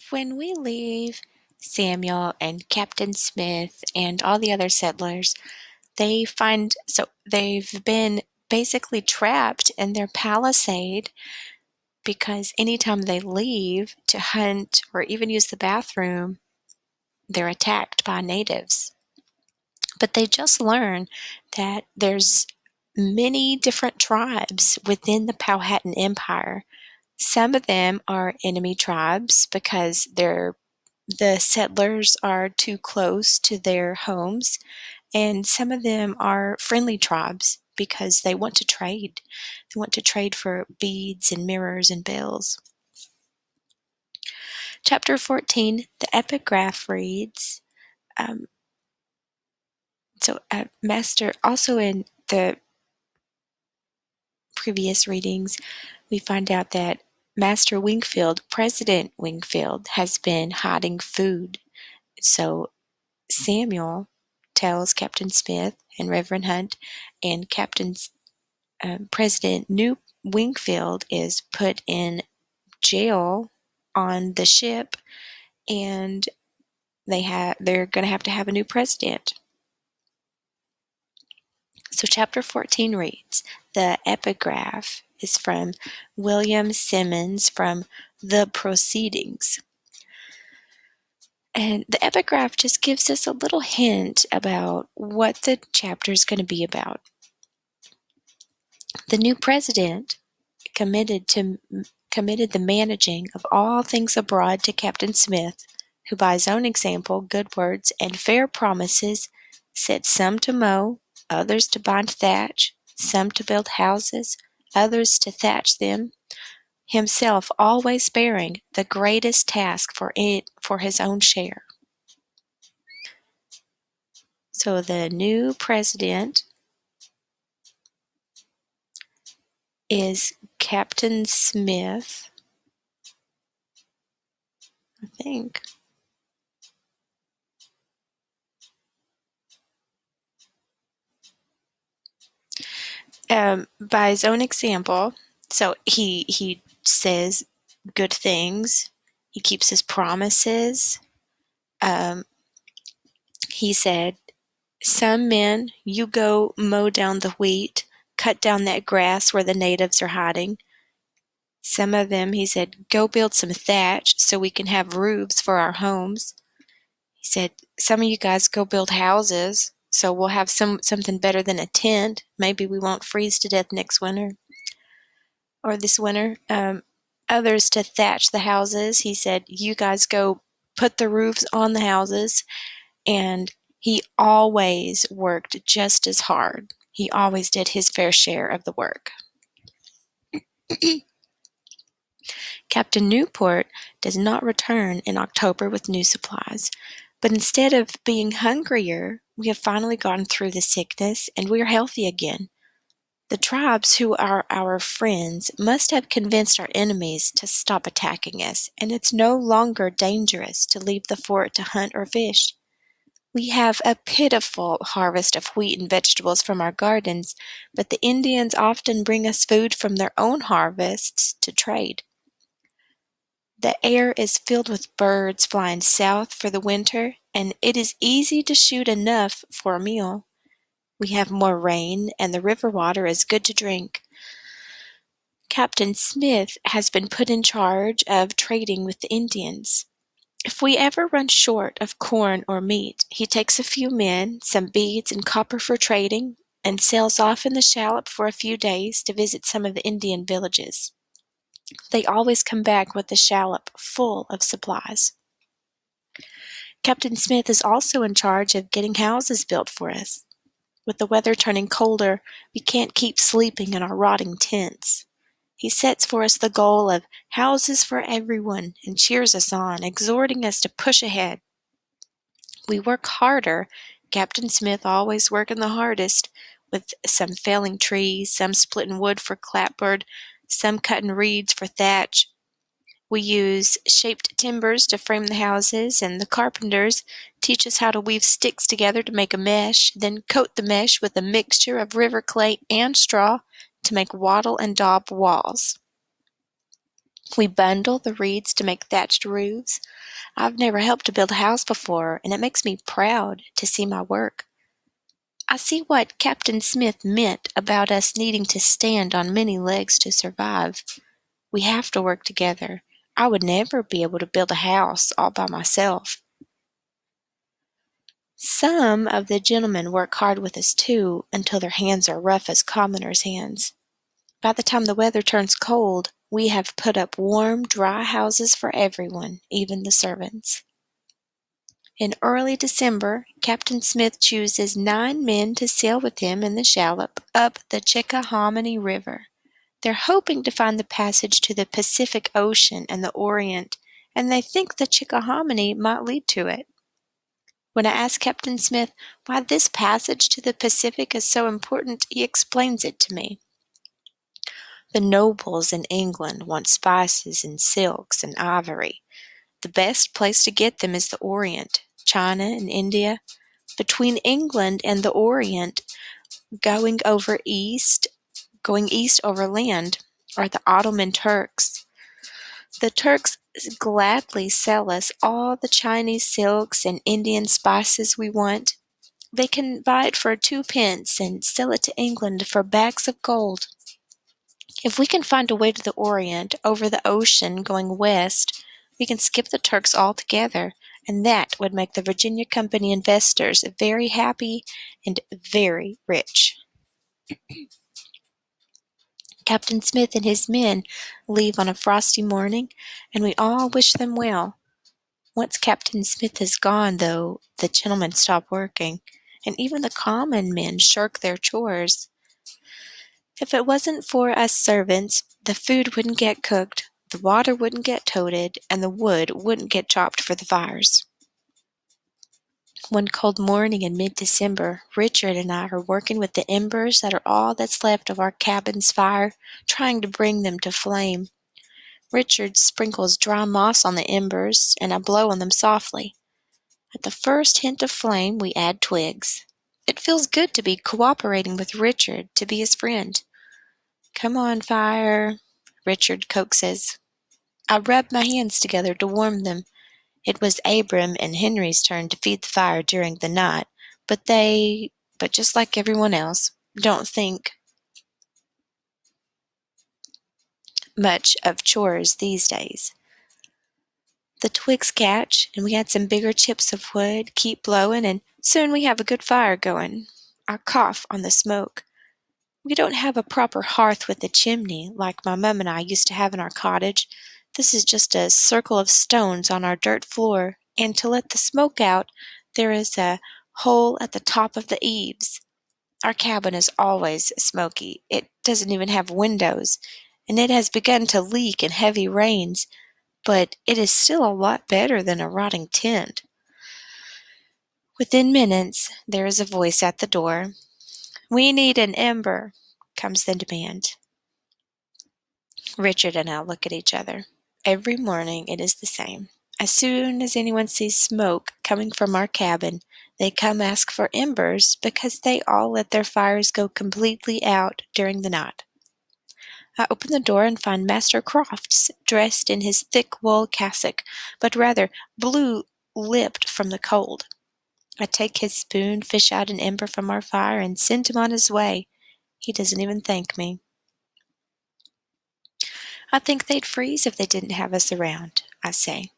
When we leave Samuel and Captain Smith and all the other settlers, they've been basically trapped in their palisade because anytime they leave to hunt or even use the bathroom, they're attacked by natives. But they just learn that there's many different tribes within the Powhatan Empire. Some of them are enemy tribes because the settlers are too close to their homes, and some of them are friendly tribes because they want to trade. They want to trade for beads and mirrors and bells. Chapter 14, the epigraph reads, Master, also in the previous readings, we find out that Master Wingfield, President Wingfield, has been hiding food. So Samuel tells Captain Smith and Reverend Hunt, and President New Wingfield is put in jail on the ship, and they're going to have a new president. So chapter 14 reads, the epigraph is from William Simmons from The Proceedings. And the epigraph just gives us a little hint about what the chapter is going to be about. The new president committed the managing of all things abroad to Captain Smith, who by his own example, good words, and fair promises set some to mow, others to bind thatch, some to build houses, others to thatch them, himself always bearing the greatest task for his own share. So the new president is Captain Smith, I think. By his own example, so he says good things. He keeps his promises. He said, some men, you go mow down the wheat, cut down that grass where the natives are hiding. Some of them, he said, go build some thatch so we can have roofs for our homes. He said, some of you guys go build houses so we'll have something better than a tent. Maybe we won't freeze to death next winter or this winter. Others to thatch the houses. He said, you guys go put the roofs on the houses. And he always worked just as hard. He always did his fair share of the work. Captain Newport does not return in October with new supplies, but instead of being hungrier, we have finally gotten through the sickness and we are healthy again. The tribes who are our friends must have convinced our enemies to stop attacking us, and it's no longer dangerous to leave the fort to hunt or fish. We have a pitiful harvest of wheat and vegetables from our gardens, but the Indians often bring us food from their own harvests to trade. The air is filled with birds flying south for the winter, and it is easy to shoot enough for a meal. We have more rain, and the river water is good to drink. Captain Smith has been put in charge of trading with the Indians. If we ever run short of corn or meat, he takes a few men, some beads and copper for trading, and sails off in the shallop for a few days to visit some of the Indian villages. They always come back with the shallop full of supplies. Captain Smith is also in charge of getting houses built for us. With the weather turning colder, we can't keep sleeping in our rotting tents. He sets for us the goal of houses for everyone and cheers us on, exhorting us to push ahead. We work harder, Captain Smith always working the hardest, with some felling trees, some splitting wood for clapboard, some cutting reeds for thatch. We use shaped timbers to frame the houses, and the carpenters teach us how to weave sticks together to make a mesh, then coat the mesh with a mixture of river clay and straw to make wattle and daub walls. We bundle the reeds to make thatched roofs. I've never helped to build a house before, and it makes me proud to see my work. I see what Captain Smith meant about us needing to stand on many legs to survive. We have to work together. I would never be able to build a house all by myself. Some of the gentlemen work hard with us too, until their hands are rough as commoners' hands. By the time the weather turns cold, we have put up warm, dry houses for everyone, even the servants. In early December, Captain Smith chooses 9 men to sail with him in the shallop up the Chickahominy River. They're hoping to find the passage to the Pacific Ocean and the Orient, and they think the Chickahominy might lead to it. When I ask Captain Smith why this passage to the Pacific is so important, he explains it to me. The nobles in England want spices and silks and ivory. The best place to get them is the Orient, China and India. Between England and the Orient, going east over land, are the Ottoman Turks. The Turks gladly sell us all the Chinese silks and Indian spices we want. They can buy it for 2 pence and sell it to England for bags of gold. If we can find a way to the Orient over the ocean going west, we can skip the Turks altogether, and that would make the Virginia Company investors very happy and very rich. Captain Smith and his men leave on a frosty morning, and we all wish them well. Once Captain Smith is gone, though, the gentlemen stop working, and even the common men shirk their chores. If it wasn't for us servants, the food wouldn't get cooked, the water wouldn't get toted, and the wood wouldn't get chopped for the fires. One cold morning in mid-December, Richard and I are working with the embers that are all that's left of our cabin's fire, trying to bring them to flame. Richard sprinkles dry moss on the embers, and I blow on them softly. At the first hint of flame, we add twigs. It feels good to be cooperating with Richard, to be his friend. "Come on, fire," Richard coaxes. I rub my hands together to warm them. It was Abram and Henry's turn to feed the fire during the night, but just like everyone else, don't think much of chores these days. The twigs catch, and we add some bigger chips of wood, keep blowing, and soon we have a good fire going. I cough on the smoke. We don't have a proper hearth with a chimney like my mum and I used to have in our cottage. This is just a circle of stones on our dirt floor, and to let the smoke out, there is a hole at the top of the eaves. Our cabin is always smoky. It doesn't even have windows, and it has begun to leak in heavy rains, but it is still a lot better than a rotting tent. Within minutes, there is a voice at the door. "We need an ember," comes the demand. Richard and I look at each other. Every morning it is the same. As soon as anyone sees smoke coming from our cabin, they come ask for embers because they all let their fires go completely out during the night. I open the door and find Master Crofts dressed in his thick wool cassock, but rather blue-lipped from the cold. I take his spoon, fish out an ember from our fire, and send him on his way. He doesn't even thank me. "I think they'd freeze if they didn't have us around," I say.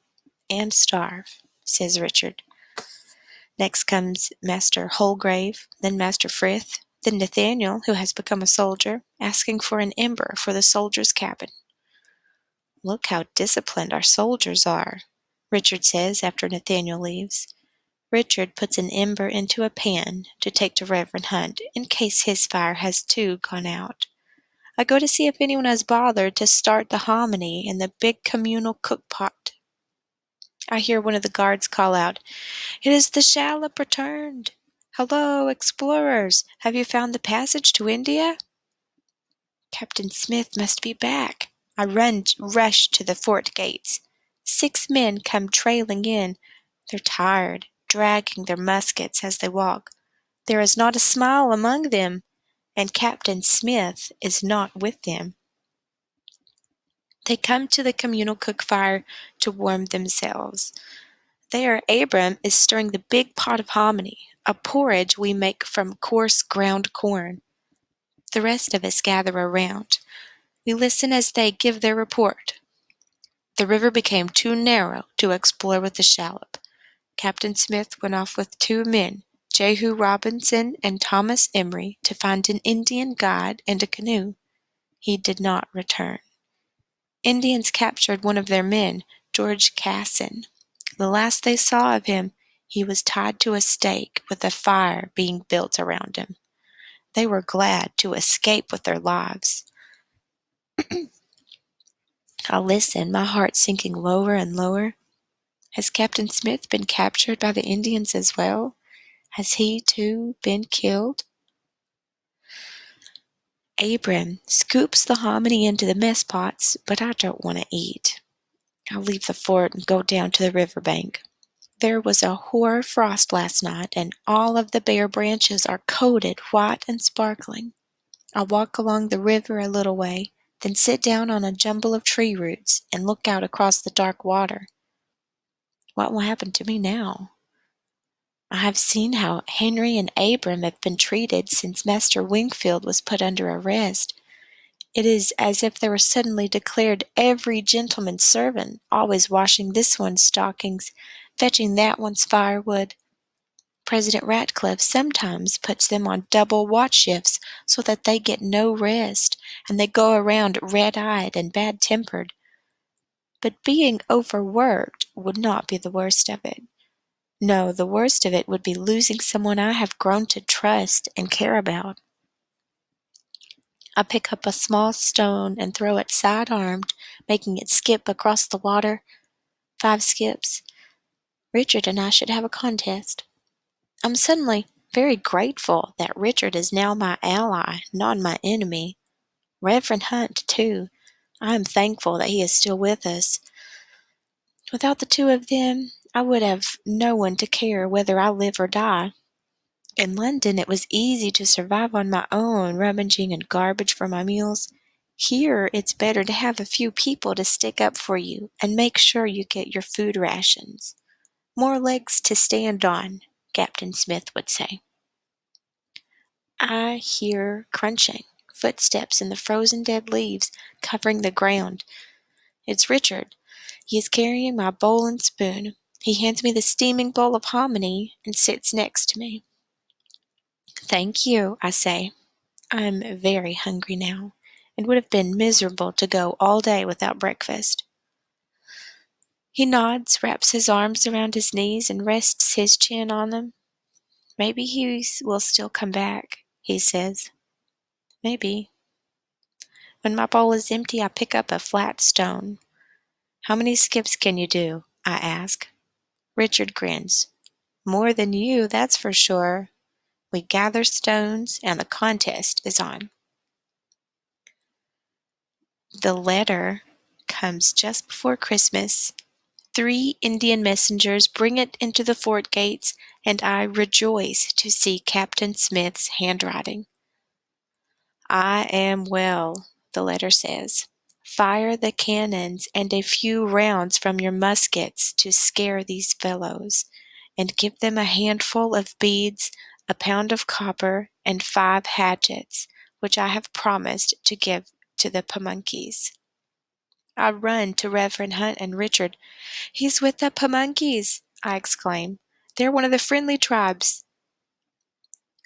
"And starve," says Richard. Next comes Master Holgrave, then Master Frith, then Nathaniel, who has become a soldier, asking for an ember for the soldiers' cabin. "Look how disciplined our soldiers are," Richard says after Nathaniel leaves. Richard puts an ember into a pan to take to Reverend Hunt in case his fire has too gone out. I go to see if anyone has bothered to start the hominy in the big communal cook-pot. I hear one of the guards call out, "It is the shallop returned! Hello, explorers! Have you found the passage to India?" Captain Smith must be back. I rush to the fort gates. 6 men come trailing in. They're tired, dragging their muskets as they walk. There is not a smile among them, and Captain Smith is not with them. They come to the communal cook fire to warm themselves. There, Abram is stirring the big pot of hominy, a porridge we make from coarse ground corn. The rest of us gather around. We listen as they give their report. The river became too narrow to explore with the shallop. Captain Smith went off with 2 men, Jehu Robinson and Thomas Emery, to find an Indian guide and a canoe. He did not return. Indians captured one of their men, George Casson. The last they saw of him, he was tied to a stake with a fire being built around him. They were glad to escape with their lives. I listen, my heart sinking lower and lower. Has Captain Smith been captured by the Indians as well? Has he, too, been killed? Abram scoops the hominy into the mess pots, but I don't want to eat. I'll leave the fort and go down to the river bank. There was a hoar frost last night, and all of the bare branches are coated white and sparkling. I'll walk along the river a little way, then sit down on a jumble of tree roots and look out across the dark water. What will happen to me now? I have seen how Henry and Abram have been treated since Master Wingfield was put under arrest. It is as if they were suddenly declared every gentleman's servant, always washing this one's stockings, fetching that one's firewood. President Ratcliffe sometimes puts them on double watch shifts so that they get no rest, and they go around red-eyed and bad-tempered. But being overworked would not be the worst of it. No, the worst of it would be losing someone I have grown to trust and care about. I pick up a small stone and throw it side-armed, making it skip across the water. 5 skips. Richard and I should have a contest. I'm suddenly very grateful that Richard is now my ally, not my enemy. Reverend Hunt, too. I am thankful that he is still with us. Without the 2 of them, I would have no one to care whether I live or die. In London it was easy to survive on my own, rummaging in garbage for my meals. Here it's better to have a few people to stick up for you and make sure you get your food rations. More legs to stand on, Captain Smith would say. I hear crunching, footsteps in the frozen dead leaves covering the ground. It's Richard. He is carrying my bowl and spoon. He hands me the steaming bowl of hominy and sits next to me. Thank you, I say. I'm very hungry now. It would have been miserable to go all day without breakfast. He nods, wraps his arms around his knees, and rests his chin on them. Maybe he will still come back, he says. Maybe. When my bowl is empty, I pick up a flat stone. How many skips can you do? I ask. Richard grins. More than you, that's for sure. We gather stones, and the contest is on. The letter comes just before Christmas. 3 Indian messengers bring it into the fort gates, and I rejoice to see Captain Smith's handwriting. I am well, the letter says. Fire the cannons and a few rounds from your muskets to scare these fellows, and give them a handful of beads, a pound of copper, and 5 hatchets, which I have promised to give to the Pamunkeys. I run to Reverend Hunt and Richard. He's with the Pamunkeys, I exclaim. They're one of the friendly tribes.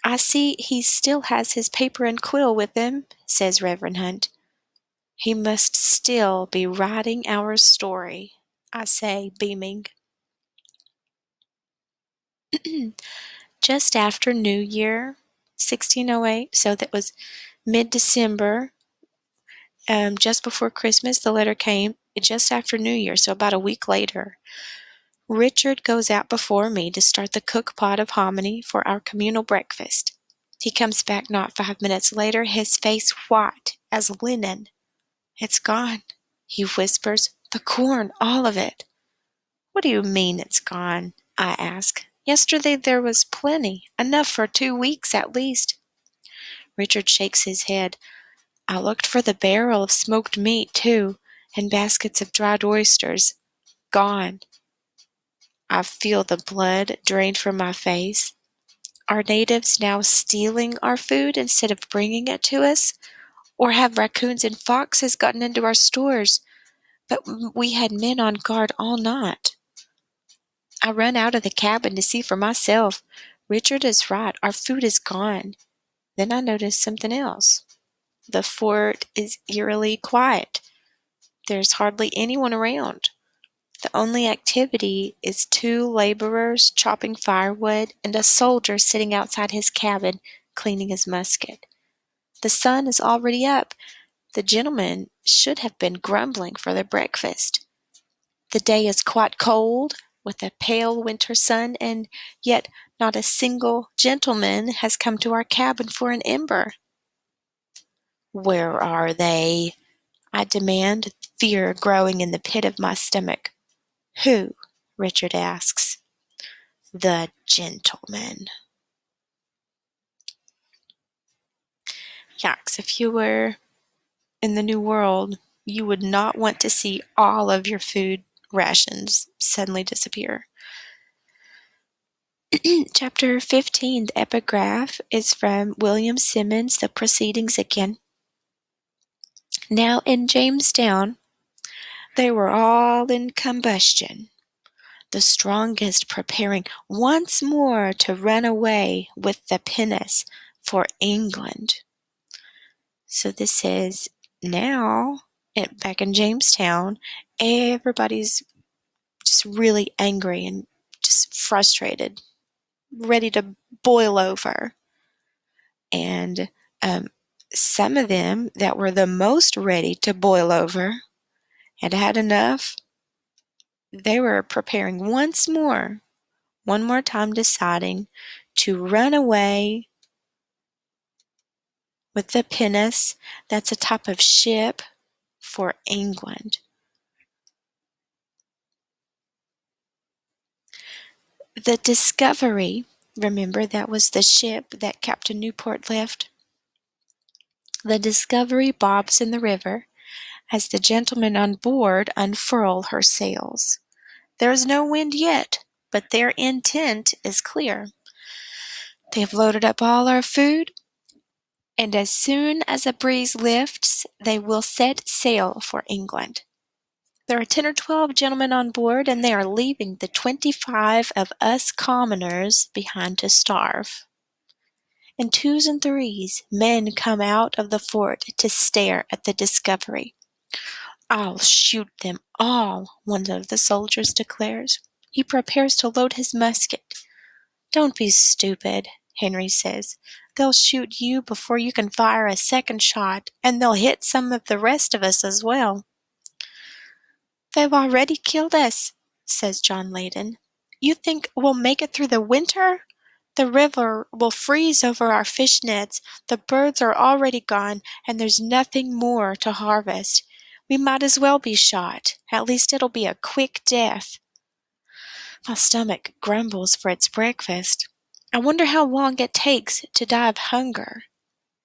I see he still has his paper and quill with him, says Reverend Hunt. He must still be writing our story, I say, beaming. Just after New Year, 1608, so that was mid-December, just before Christmas, the letter came just after New Year, so about a week later. Richard goes out before me to start the cook pot of hominy for our communal breakfast. He comes back not 5 minutes later, his face white as linen. It's gone, he whispers. The corn, all of it. What do you mean it's gone? I ask. Yesterday there was plenty, enough for 2 weeks at least. Richard shakes his head. I looked for the barrel of smoked meat, too. and baskets of dried oysters. Gone. I feel the blood drain from my face. Are natives now stealing our food instead of bringing it to us? Or have raccoons and foxes gotten into our stores? But we had men on guard all night. I run out of the cabin to see for myself. Richard is right. Our food is gone. Then I notice something else. The fort is eerily quiet. There's hardly anyone around. The only activity is 2 laborers chopping firewood and a soldier sitting outside his cabin cleaning his musket. The sun is already up. The gentlemen should have been grumbling for their breakfast. The day is quite cold, with a pale winter sun, and yet not a single gentleman has come to our cabin for an ember. Where are they? I demand, fear growing in the pit of my stomach. Who? Richard asks. The gentleman. Yikes, if you were in the New World, you would not want to see all of your food rations suddenly disappear. Chapter 15, the epigraph, is from William Symonds, The Proceedings Again. Now in Jamestown, they were all in combustion, the strongest preparing once more to run away with the pinnace for England. So this is now, back in Jamestown, everybody's just really angry and just frustrated, ready to boil over. And some of them that were the most ready to boil over had had enough. They were preparing once more, one more time, deciding to run away with the pinnace. That's a type of ship for England. The Discovery, remember that was the ship that Captain Newport left? The Discovery bobs in the river as the gentlemen on board unfurl her sails. There is no wind yet, but their intent is clear. They have loaded up all our food, and as soon as a breeze lifts, they will set sail for England. There are 10 or 12 gentlemen on board, and they are leaving the 25 of us commoners behind to starve. In 2s and 3s, men come out of the fort to stare at the Discovery. I'll shoot them all, one of the soldiers declares. He prepares to load his musket. Don't be stupid, Henry says. They'll shoot you before you can fire a second shot, and they'll hit some of the rest of us as well. They've already killed us, says John Leyden. You think we'll make it through the winter? The river will freeze over our fish nets, the birds are already gone, and there's nothing more to harvest. We might as well be shot. At least it'll be a quick death. My stomach grumbles for its breakfast. I wonder how long it takes to die of hunger.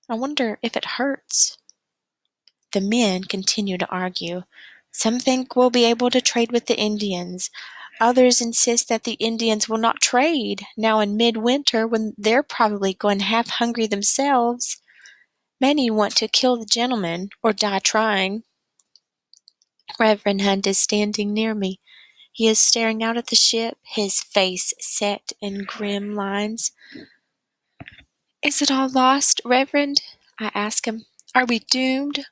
I wonder if it hurts. The men continue to argue. Some think we'll be able to trade with the Indians. Others insist that the Indians will not trade now in midwinter when they're probably going half hungry themselves. Many want to kill the gentleman or die trying. Reverend Hunt is standing near me. He is staring out at the ship, his face set in grim lines. Is it all lost, Reverend? I ask him. Are we doomed?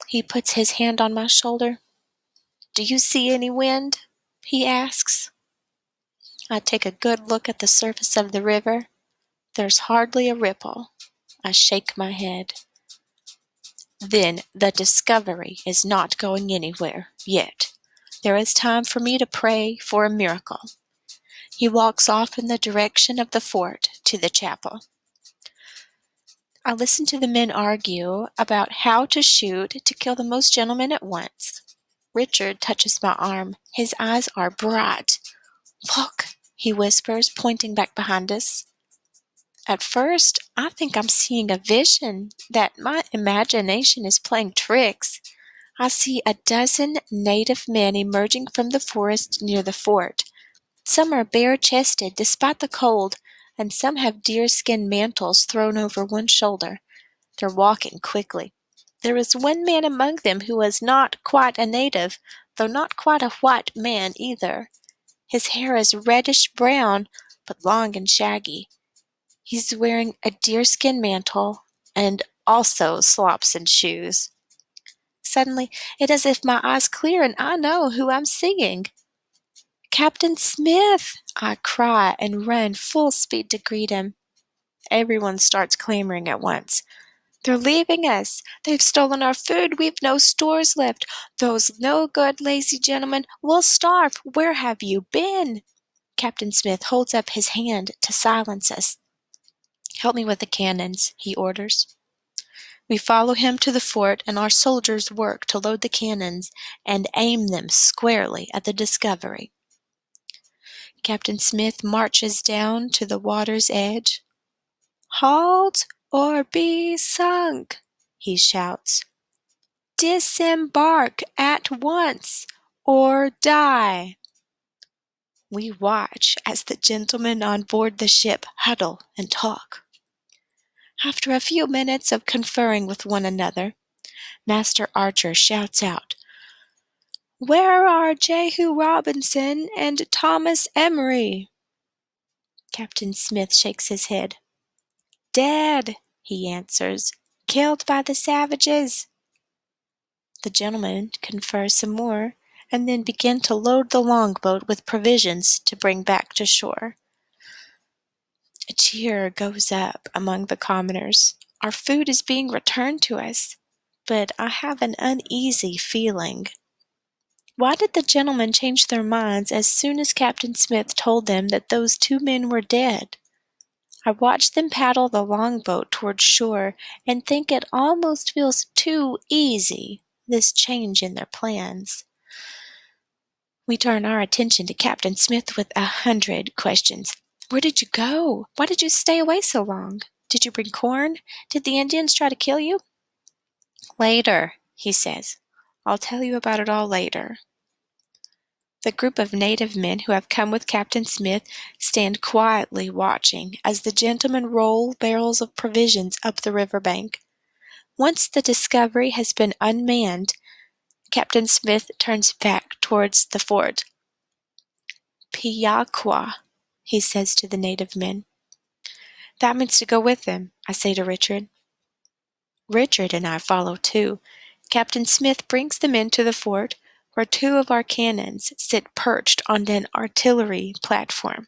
He puts his hand on my shoulder. Do you see any wind? He asks. I take a good look at the surface of the river. There's hardly a ripple. I shake my head. Then the Discovery is not going anywhere yet. There is time for me to pray for a miracle. He walks off in the direction of the fort to the chapel. I listen to the men argue about how to shoot to kill the most gentlemen at once. Richard touches my arm. His eyes are bright. Look, he whispers, pointing back behind us. At first, I think I'm seeing a vision, that my imagination is playing tricks. I see a dozen native men emerging from the forest near the fort. Some are bare-chested despite the cold, and some have deerskin mantles thrown over one shoulder. They're walking quickly. There is one man among them who is not quite a native, though not quite a white man either. His hair is reddish-brown, but long and shaggy. He's wearing a deerskin mantle and also slops and shoes. Suddenly, it is as if my eyes clear and I know who I'm seeing. Captain Smith! I cry and run full speed to greet him. Everyone starts clamoring at once. They're leaving us. They've stolen our food. We've no stores left. Those no good lazy gentlemen will starve. Where have you been? Captain Smith holds up his hand to silence us. Help me with the cannons, he orders. We follow him to the fort, and our soldiers work to load the cannons and aim them squarely at the Discovery. Captain Smith marches down to the water's edge. Halt or be sunk, he shouts. Disembark at once or die. We watch as the gentlemen on board the ship huddle and talk. After a few minutes of conferring with one another, Master Archer shouts out, Where are Jehu Robinson and Thomas Emery? Captain Smith shakes his head. Dead, he answers, killed by the savages. The gentlemen confer some more, and then begin to load the longboat with provisions to bring back to shore. A cheer goes up among the commoners. Our food is being returned to us, but I have an uneasy feeling. Why did the gentlemen change their minds as soon as Captain Smith told them that those two men were dead? I watch them paddle the longboat toward shore and think it almost feels too easy, this change in their plans. We turn our attention to Captain Smith with 100 questions. Where did you go? Why did you stay away so long? Did you bring corn? Did the Indians try to kill you? Later, he says. I'll tell you about it all later. The group of native men who have come with Captain Smith stand quietly watching as the gentlemen roll barrels of provisions up the river bank. Once the Discovery has been unmanned, Captain Smith turns back towards the fort. Piaqua, he says to the native men. That means to go with them, I say to Richard. Richard and I follow too. Captain Smith brings the men to the fort, where two of our cannons sit perched on an artillery platform.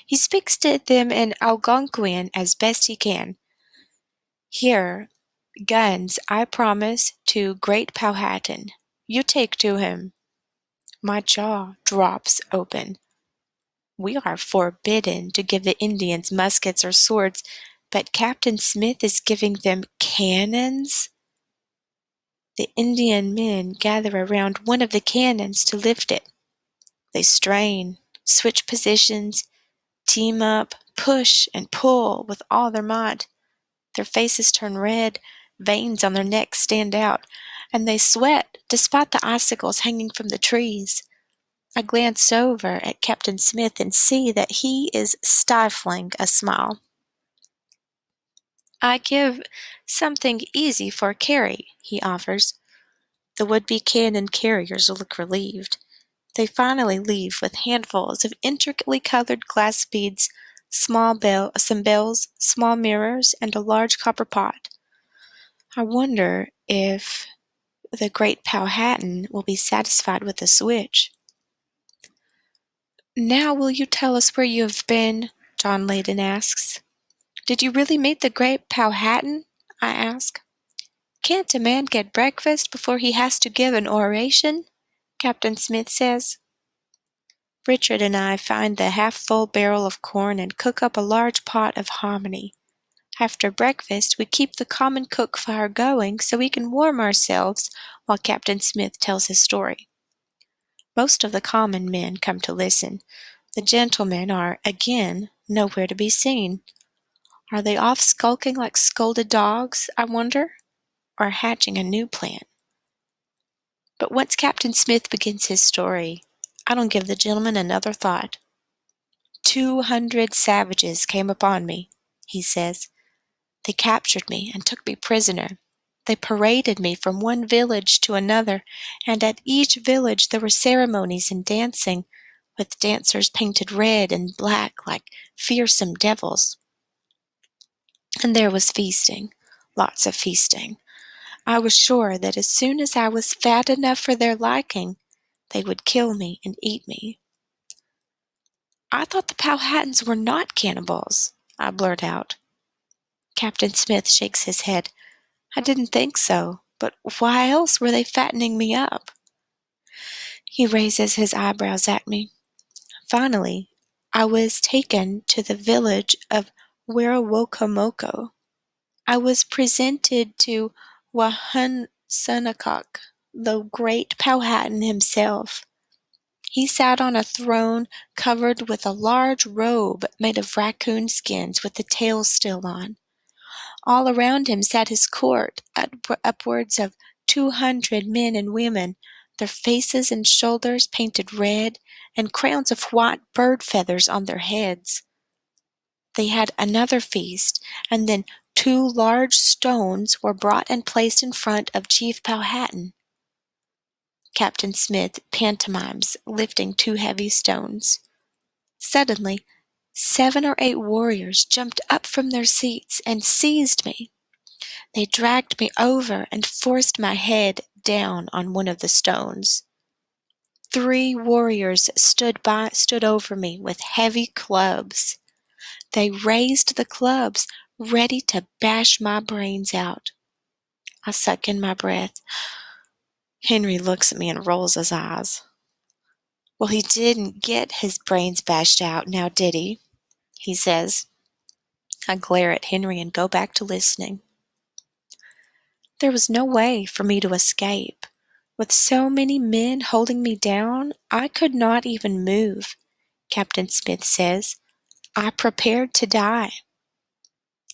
He speaks to them in Algonquian as best he can. Here, guns I promise to Great Powhatan. You take to him. My jaw drops open. We are forbidden to give the Indians muskets or swords, but Captain Smith is giving them cannons? The Indian men gather around one of the cannons to lift it. They strain, switch positions, team up, push and pull with all their might. Their faces turn red, veins on their necks stand out, and they sweat despite the icicles hanging from the trees. I glance over at Captain Smith and see that he is stifling a smile. I give something easy for carry, he offers. The would-be cannon carriers look relieved. They finally leave with handfuls of intricately colored glass beads, some bells, small mirrors, and a large copper pot. I wonder if the great Powhatan will be satisfied with the switch. Now will you tell us where you have been? John Leyden asks. Did you really meet the great Powhatan? I ask. Can't a man get breakfast before he has to give an oration? Captain Smith says. Richard and I find the half-full barrel of corn and cook up a large pot of hominy. After breakfast, we keep the common cook fire going so we can warm ourselves while Captain Smith tells his story. Most of the common men come to listen. The gentlemen are, again, nowhere to be seen. Are they off skulking like scolded dogs, I wonder, or hatching a new plan? But once Captain Smith begins his story, I don't give the gentleman another thought. 200 savages came upon me, he says. They captured me and took me prisoner. They paraded me from one village to another, and at each village there were ceremonies and dancing, with dancers painted red and black like fearsome devils. And there was feasting, lots of feasting. I was sure that as soon as I was fat enough for their liking, they would kill me and eat me. I thought the Powhatans were not cannibals, I blurt out. Captain Smith shakes his head. I didn't think so, but why else were they fattening me up? He raises his eyebrows at me. Finally, I was taken to the village of Werowocomoco. I was presented to Wahunsunakak, the great Powhatan himself. He sat on a throne covered with a large robe made of raccoon skins with the tails still on. All around him sat his court, upwards of 200 men and women, their faces and shoulders painted red, and crowns of white bird feathers on their heads. They had another feast, and then 2 large stones were brought and placed in front of Chief Powhatan. Captain Smith pantomimes lifting 2 heavy stones. Suddenly, 7 or 8 warriors jumped up from their seats and seized me. They dragged me over and forced my head down on one of the stones. 3 warriors stood over me with heavy clubs. They raised the clubs, ready to bash my brains out. I suck in my breath. Henry looks at me and rolls his eyes. Well, he didn't get his brains bashed out, now did he? He says. I glare at Henry and go back to listening. There was no way for me to escape. With so many men holding me down, I could not even move, Captain Smith says. I prepared to die.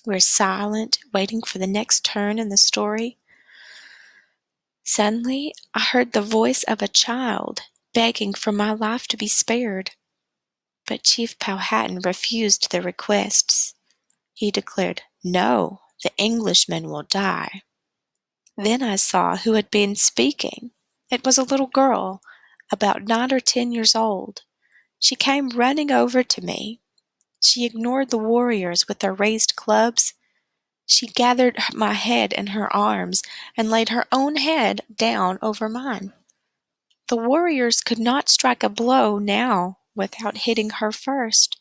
We're silent, waiting for the next turn in the story. Suddenly, I heard the voice of a child begging for my life to be spared. But Chief Powhatan refused their requests. He declared, "No, the Englishman will die." Then I saw who had been speaking. It was a little girl, about 9 or 10 years old. She came running over to me. She ignored the warriors with their raised clubs. She gathered my head in her arms and laid her own head down over mine. The warriors could not strike a blow now without hitting her first.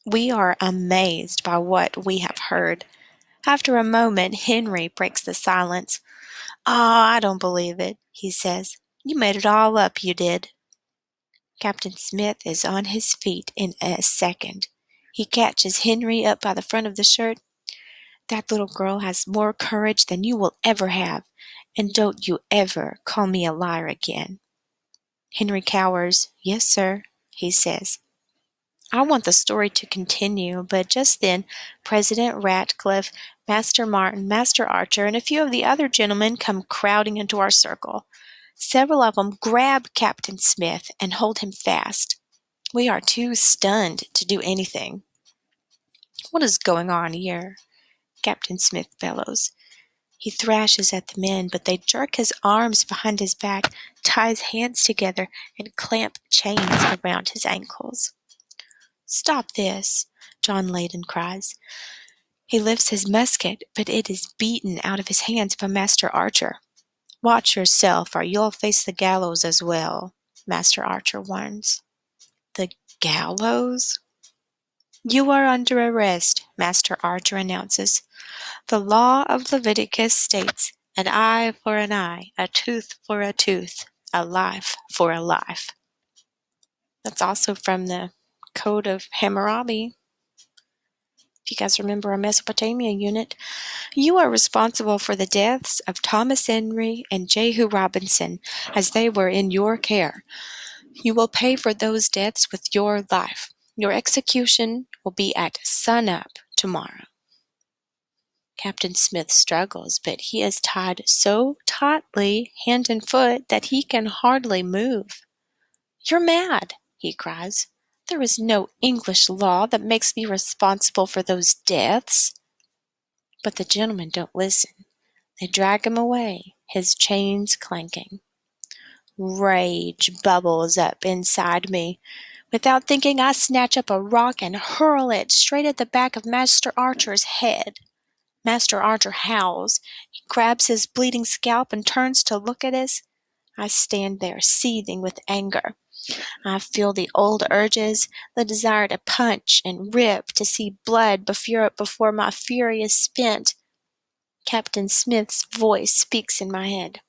We are amazed by what we have heard. After a moment, Henry breaks the silence. I don't believe it, he says. You made it all up, you did. Captain Smith is on his feet in a second. He catches Henry up by the front of the shirt. That little girl has more courage than you will ever have, and don't you ever call me a liar again. Henry cowers. Yes, sir, he says. I want the story to continue, but just then President Ratcliffe, Master Martin, Master Archer, and a few of the other gentlemen come crowding into our circle. Several of them grab Captain Smith and hold him fast. We are too stunned to do anything. What is going on here? Captain Smith bellows. He thrashes at the men, but they jerk his arms behind his back, tie his hands together, and clamp chains around his ankles. Stop this, John Leyden cries. He lifts his musket, but it is beaten out of his hands by Master Archer. Watch yourself, or you'll face the gallows as well, Master Archer warns. The gallows? You are under arrest, Master Archer announces. The law of Leviticus states, an eye for an eye, a tooth for a tooth, a life for a life. That's also from the Code of Hammurabi. If you guys remember our Mesopotamia unit, you are responsible for the deaths of Thomas Henry and Jehu Robinson as they were in your care. You will pay for those deaths with your life. Your execution will be at sunup tomorrow. Captain Smith struggles, but he is tied so tightly, hand and foot, that he can hardly move. "You're mad!" he cries. "There is no English law that makes me responsible for those deaths." But the gentlemen don't listen. They drag him away, his chains clanking. Rage bubbles up inside me. Without thinking, I snatch up a rock and hurl it straight at the back of Master Archer's head. Master Archer howls. He grabs his bleeding scalp and turns to look at us. I stand there, seething with anger. I feel the old urges, the desire to punch and rip, to see blood before my fury is spent. Captain Smith's voice speaks in my head.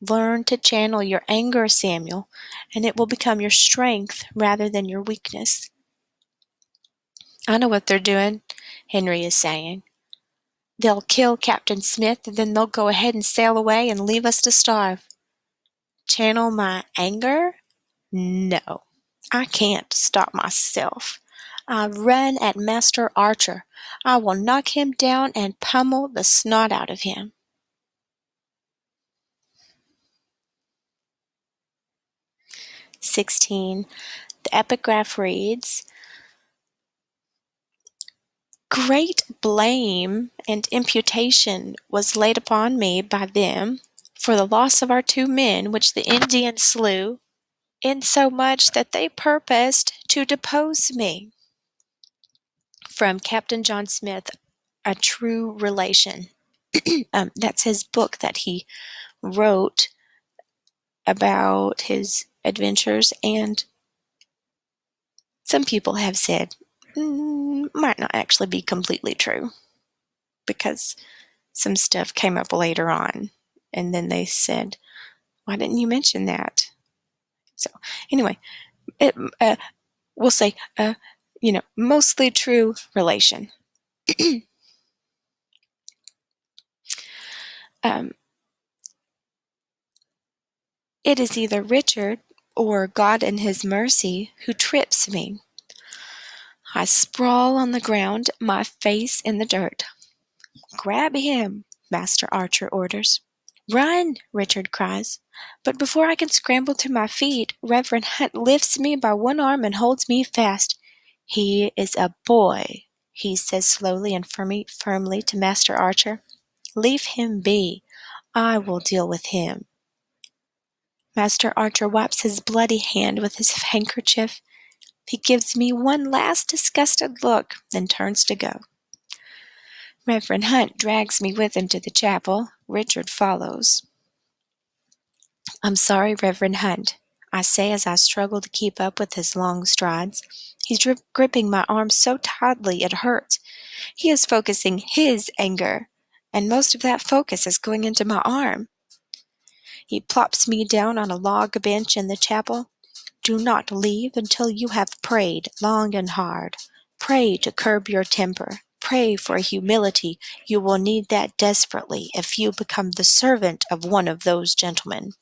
"Learn to channel your anger, Samuel, and it will become your strength rather than your weakness." "I know what they're doing," Henry is saying. "They'll kill Captain Smith, and then they'll go ahead and sail away and leave us to starve." Channel my anger? No, I can't stop myself. I run at Master Archer. I will knock him down and pummel the snot out of him. 16. The epigraph reads, "Great blame and imputation was laid upon me by them for the loss of our 2 men which the Indians slew, insomuch that they purposed to depose me." From Captain John Smith, A True Relation. That's his book that he wrote about his adventures, and some people have said might not actually be completely true, because some stuff came up later on, and then they said, "Why didn't you mention that?" So anyway, we'll say, mostly true relation. It is either Richard or God in his mercy who trips me. I sprawl on the ground, my face in the dirt. "Grab him," Master Archer orders. "Run," Richard cries. But before I can scramble to my feet, Reverend Hunt lifts me by one arm and holds me fast. "He is a boy," he says slowly and firmly to Master Archer. "Leave him be. I will deal with him." Master Archer wipes his bloody hand with his handkerchief. He gives me one last disgusted look, then turns to go. Reverend Hunt drags me with him to the chapel. Richard follows. "I'm sorry, Reverend Hunt," I say as I struggle to keep up with his long strides. He's gripping my arm so tightly it hurts. He is focusing his anger, and most of that focus is going into my arm. He plops me down on a log bench in the chapel. "Do not leave until you have prayed long and hard. Pray to curb your temper. Pray for humility. You will need that desperately if you become the servant of one of those gentlemen."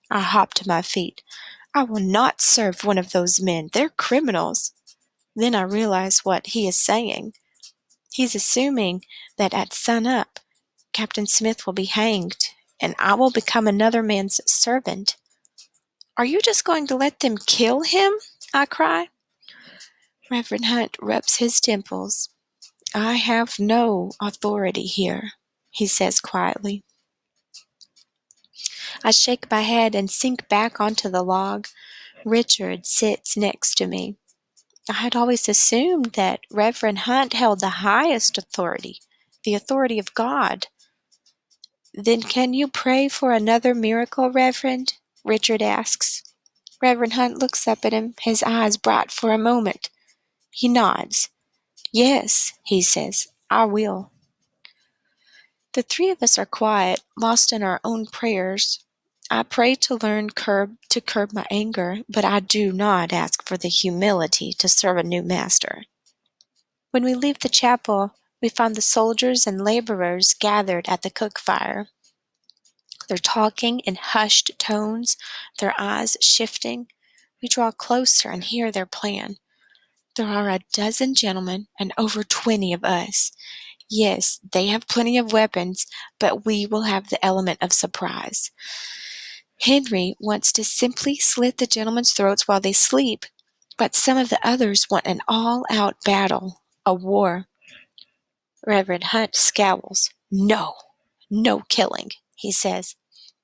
I hop to my feet. I will not serve one of those men. They're criminals. Then I realize what he is saying. He's assuming that at sun-up, Captain Smith will be hanged, and I will become another man's servant. "Are you just going to let them kill him?" I cry. Reverend Hunt rubs his temples. "I have no authority here," he says quietly. I shake my head and sink back onto the log. Richard sits next to me. I had always assumed that Reverend Hunt held the highest authority, the authority of God. "Then can you pray for another miracle, Reverend?" Richard asks. Reverend Hunt looks up at him, his eyes bright for a moment. He nods. "Yes," he says, "I will." The 3 of us are quiet, lost in our own prayers. I pray to learn to curb my anger, but I do not ask for the humility to serve a new master. When we leave the chapel, we find the soldiers and laborers gathered at the cook fire. They're talking in hushed tones, their eyes shifting. We draw closer and hear their plan. There are a dozen gentlemen and over 20 of us. Yes, they have plenty of weapons, but we will have the element of surprise. Henry wants to simply slit the gentlemen's throats while they sleep, but some of the others want an all-out battle, a war. Reverend Hunt scowls. No, no killing, he says.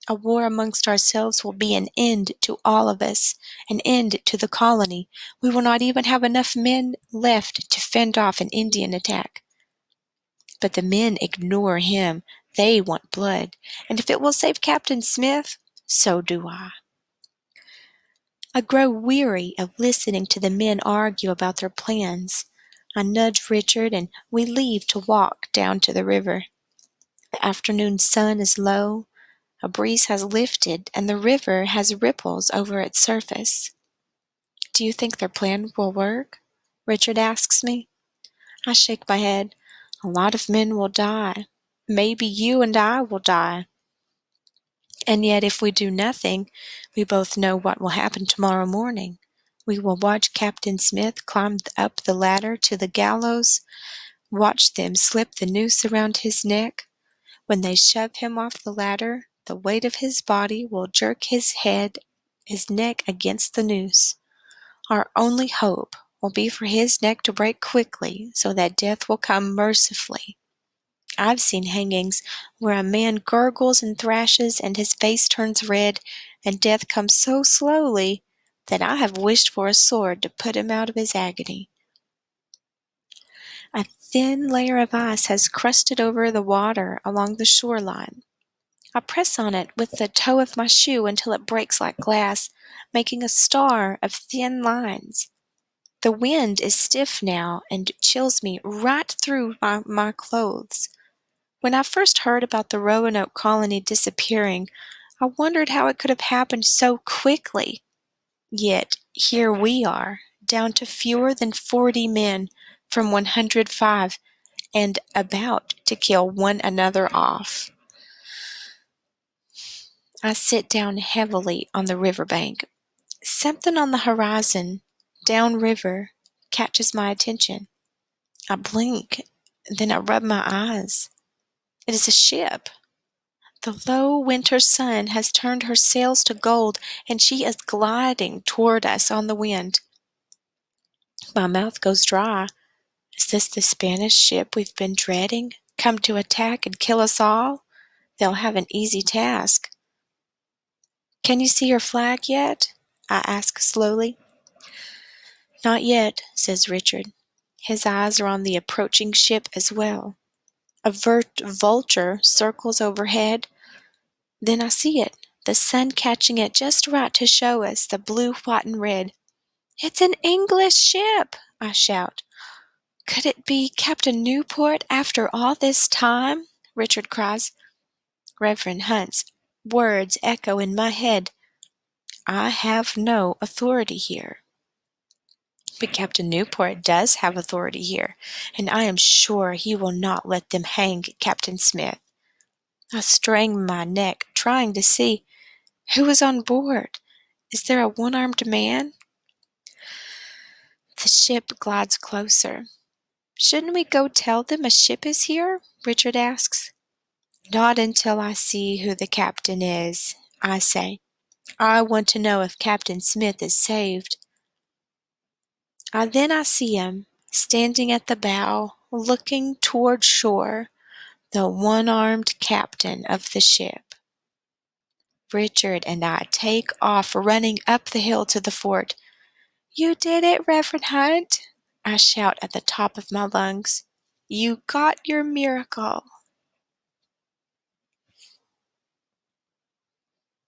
A war amongst ourselves will be an end to all of us, an end to the colony. We will not even have enough men left to fend off an Indian attack. But the men ignore him. They want blood, and if it will save Captain Smith, so do I. I grow weary of listening to the men argue about their plans. I nudge Richard and we leave to walk down to the river. The afternoon sun is low, a breeze has lifted, and the river has ripples over its surface. Do you think their plan will work? Richard asks me. I shake my head. A lot of men will die. Maybe you and I will die. And yet if we do nothing, we both know what will happen tomorrow morning. We will watch Captain Smith climb up the ladder to the gallows, watch them slip the noose around his neck. When they shove him off the ladder, the weight of his body will jerk his neck against the noose. Our only hope will be for his neck to break quickly so that death will come mercifully. I've seen hangings where a man gurgles and thrashes and his face turns red and death comes so slowly that I have wished for a sword to put him out of his agony. A thin layer of ice has crusted over the water along the shoreline. I press on it with the toe of my shoe until it breaks like glass, making a star of thin lines. The wind is stiff now and chills me right through my clothes. When I first heard about the Roanoke colony disappearing, I wondered how it could have happened so quickly. Yet here we are, down to fewer than 40 men from 105, and about to kill one another off. I sit down heavily on the riverbank. Something on the horizon, downriver, catches my attention. I blink, then I rub my eyes. It is a ship. The low winter sun has turned her sails to gold, and she is gliding toward us on the wind. My mouth goes dry. Is this the Spanish ship we've been dreading, come to attack and kill us all? They'll have an easy task. Can you see her flag yet? I ask slowly. Not yet, says Richard. His eyes are on the approaching ship as well. A vulture circles overhead. Then I see it, the sun catching it just right to show us the blue, white, and red. It's an English ship, I shout. Could it be Captain Newport after all this time? Richard cries. Reverend Hunt's words echo in my head. I have no authority here. But Captain Newport does have authority here, and I am sure he will not let them hang Captain Smith. I strain my neck, trying to see who is on board. Is there a one-armed man? The ship glides closer. Shouldn't we go tell them a ship is here? Richard asks. Not until I see who the captain is, I say. I want to know if Captain Smith is saved. Then I see him, standing at the bow, looking toward shore, the one-armed captain of the ship. Richard and I take off running up the hill to the fort. You did it, Reverend Hunt, I shout at the top of my lungs. You got your miracle.